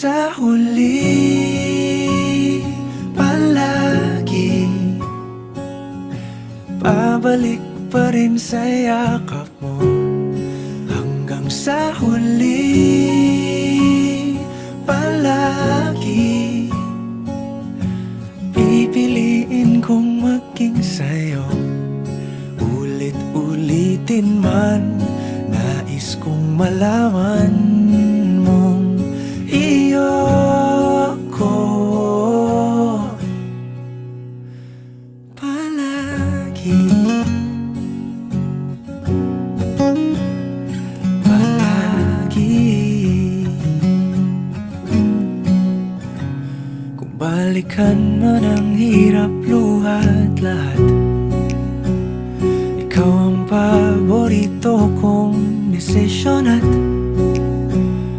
sa huli, palagi babalik pa rin sa yakap mo. Hanggang sa huli, palagi pipiliin kong maging sa'yo. Ulit-ulitin man, nais kong malaman mong iyo ko palagi. Kung balikan man ang hirap, luha at lahat, ikaw ang paborito kong desisyon at